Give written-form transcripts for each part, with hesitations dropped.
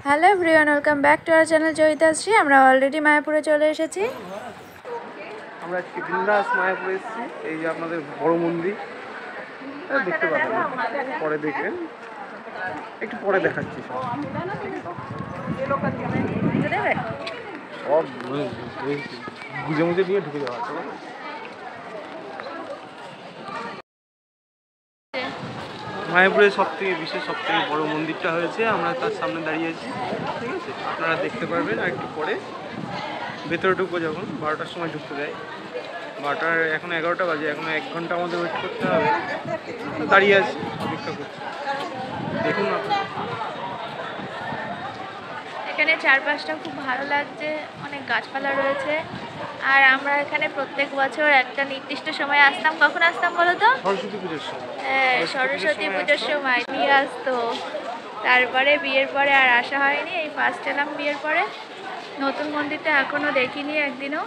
Hello everyone, welcome back to our channel Joyitashree. আমরা already মায়াপুরে চলে এসেছি। আমরা আজকে বিন্দাস মায়াপুরে এসেছি। এই যে আপনাদের বড় মন্দির দেখতে পাবেন, পরে দেখবেন, একটু পরে দেখাচ্ছি সব বুঝে মুঝে নিয়ে ঢুকে যাওয়া। মায়াপুরের সবথেকে বিশেষ সবথেকে বড় মন্দিরটা হয়েছে, আমরা তার সামনে দাঁড়িয়ে আছি। ঠিক আছে, আপনারা দেখতে পারবেন আর একটু পরে। ভেতরে ঢুকবো যখন 12টার সময় ঢুকতে দেয়। 12টার এখন 11টা বাজে, এখন 1 ঘন্টা আমাদের ওয়েট করতে হবে। দাঁড়িয়ে আছি, অপেক্ষা করছি। দেখুন আপনারা এখানে চারপাশটা খুব ভালো লাগছে, অনেক গাছপালা রয়েছে। আর আমরা এখানে প্রত্যেক বছর একটা নির্দিষ্ট সময় আসতাম। কখন আসতাম বলো তো? সরস্বতী পুজোর সময়। হ্যাঁ, সরস্বতী পুজোর সময় নিয়ে আসতো। তারপরে বিয়ের পরে আর আসা হয়নি, এই ফার্স্ট এলাম বিয়ের পরে। নতুন মন্দিরটা এখনও দেখিনি একদিনও,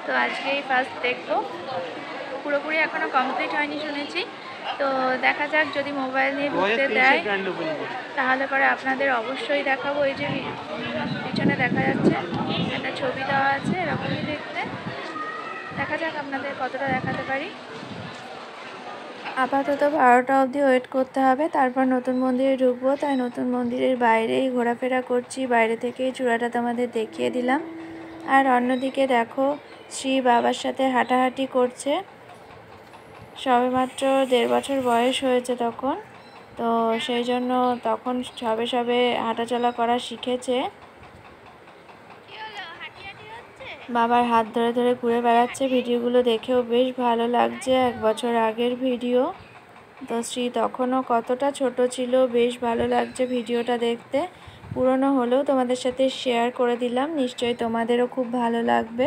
তো আজকে এই ফার্স্ট দেখবো। পুরোপুরি এখনও কমপ্লিট হয়নি শুনেছি, তো দেখা যাক। যদি মোবাইল নিয়ে ঢুকতে দেয় তাহলে পরে আপনাদের অবশ্যই দেখাবো। এই যে পিছনে দেখা যাচ্ছে একটা ছবি দেওয়া আছে, এরকমই দেখতে। দেখা যাক আপনাদের কতটা দেখাতে পারি। আপাতত 12টা অবধি ওয়েট করতে হবে, তারপর নতুন মন্দিরে ঢুকবো। তাই নতুন মন্দিরের বাইরেই ঘোরাফেরা করছি, বাইরে থেকেই চূড়াটা তোমাদের দেখিয়ে দিলাম। আর অন্যদিকে দেখো, শ্রী বাবার সাথে হাঁটাহাঁটি করছে। সবেমাত্র 1.5 বছর বয়স হয়েছে তখন, তো সেই জন্য তখন সবে সবে হাঁটাচলা করা শিখেছে। বাবার হাত ধরে ধরে ঘুরে বেড়াচ্ছে। ভিডিওগুলো দেখেও বেশ ভালো লাগছে, 1 বছর আগের ভিডিও। তো শ্রী তখনও কতটা ছোট ছিল, বেশ ভালো লাগছে ভিডিওটা দেখতে। পুরনো হলেও তোমাদের সাথে শেয়ার করে দিলাম, নিশ্চয়ই তোমাদেরও খুব ভালো লাগবে।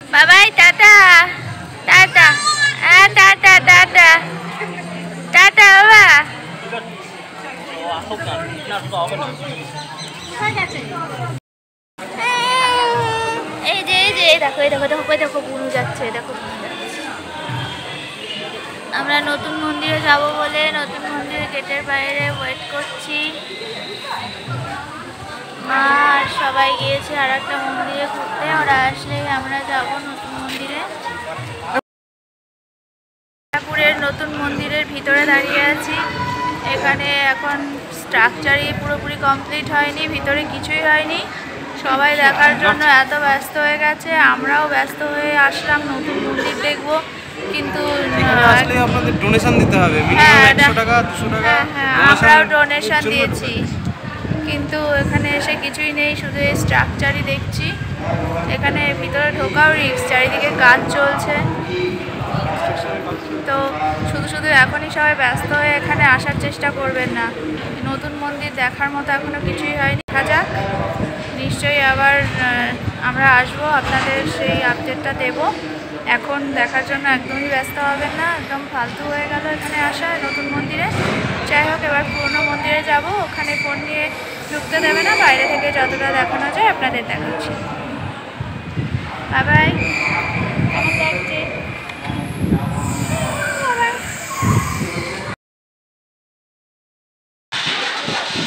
বাবাই tata tata, tata tata tata বাবা। এই যে দেখো, এই দেখো দেখো, দেখো বুনু যাচ্ছে, দেখো বুনু যাচ্ছে। আমরা নতুন মন্দিরে যাব বলে নতুন মন্দিরের গেটের বাইরে ওয়েট করছি। আর সবাই গিয়েছে আর একটা মন্দিরে ঘুরতে, ওরা আসলেই আমরা যাব নতুন মন্দিরে। মায়াপুরের নতুন মন্দিরের ভিতরে দাঁড়িয়ে আছি। এখানে এখন স্ট্রাকচারই পুরোপুরি কমপ্লিট হয়নি, ভিতরে কিছুই হয়নি। সবাই দেখার জন্য এত ব্যস্ত হয়ে গেছে, আমরাও ব্যস্ত হয়ে আসলাম নতুন মন্দির দেখবো। কিন্তু আপনাদের ডোনেশন দিতে হবে, মিনিমাম 100 টাকা 200 টাকা। হ্যাঁ, আমরাও ডোনেশন দিয়েছি, কিন্তু এখানে এসে কিছুই নেই, শুধু এই স্ট্রাকচারই দেখছি। এখানে ভিতরে ঢোকাও রিস্ক, চারিদিকে কাজ চলছে। তো শুধু শুধু এখনই সবাই ব্যস্ত হয়ে এখানে আসার চেষ্টা করবেন না। নতুন মন্দির দেখার মতো এখনও কিছুই হয়নি। দেখা যাক, নিশ্চয়ই আবার আমরা আসবো, আপনাদের সেই আপডেটটা দেব। এখন দেখার জন্য একদমই ব্যস্ত হবেন না, একদম ফালতু হয়ে গেল এখানে আসা নতুন মন্দিরে। যাই হোক, এবার পুরনো মন্দিরে যাব, ওখানে ফোন নিয়ে ঢুকতে দেবে না, বাইরে থেকে যতটা দেখানো যায় আপনাদের দেখাচ্ছি। Bye bye. কেমন লাগছে?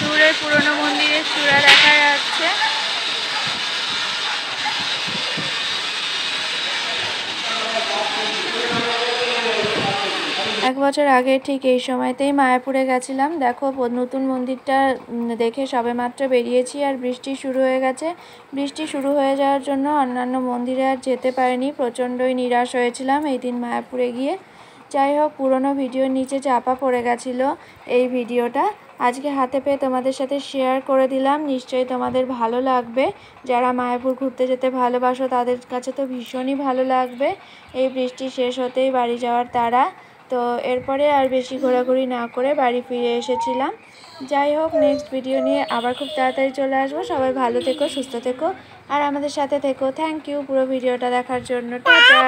দূরে পুরনো মন্দিরের চূড়া দেখা যাচ্ছে। 1 বছর আগে ঠিক এই সময়তেই মায়াপুরে গেছিলাম। দেখো, নতুন মন্দিরটা দেখে সবেমাত্র বেরিয়েছি আর বৃষ্টি শুরু হয়ে গেছে। বৃষ্টি শুরু হয়ে যাওয়ার জন্য অন্যান্য মন্দিরে আর যেতে পারিনি, প্রচণ্ডই নিরাশ হয়েছিলাম এই দিন মায়াপুরে গিয়ে। যাই হোক, পুরনো ভিডিওর নিচে চাপা পড়ে গেছিলো এই ভিডিওটা, আজকে হাতে পেয়ে তোমাদের সাথে শেয়ার করে দিলাম। নিশ্চয়ই তোমাদের ভালো লাগবে। যারা মায়াপুর ঘুরতে যেতে ভালোবাসো তাদের কাছে তো ভীষণই ভালো লাগবে। এই বৃষ্টি শেষ হতেই বাড়ি যাওয়ার তাড়া, তো এরপরে আর বেশি ঘোরাঘুরি না করে বাড়ি ফিরে এসেছিলাম। যাই হোক, নেক্সট ভিডিও নিয়ে আবার খুব তাড়াতাড়ি চলে আসবো। সবাই ভালো থেকো, সুস্থ থেকো আর আমাদের সাথে থেকো। থ্যাংক ইউ পুরো ভিডিওটা দেখার জন্য। টাটা।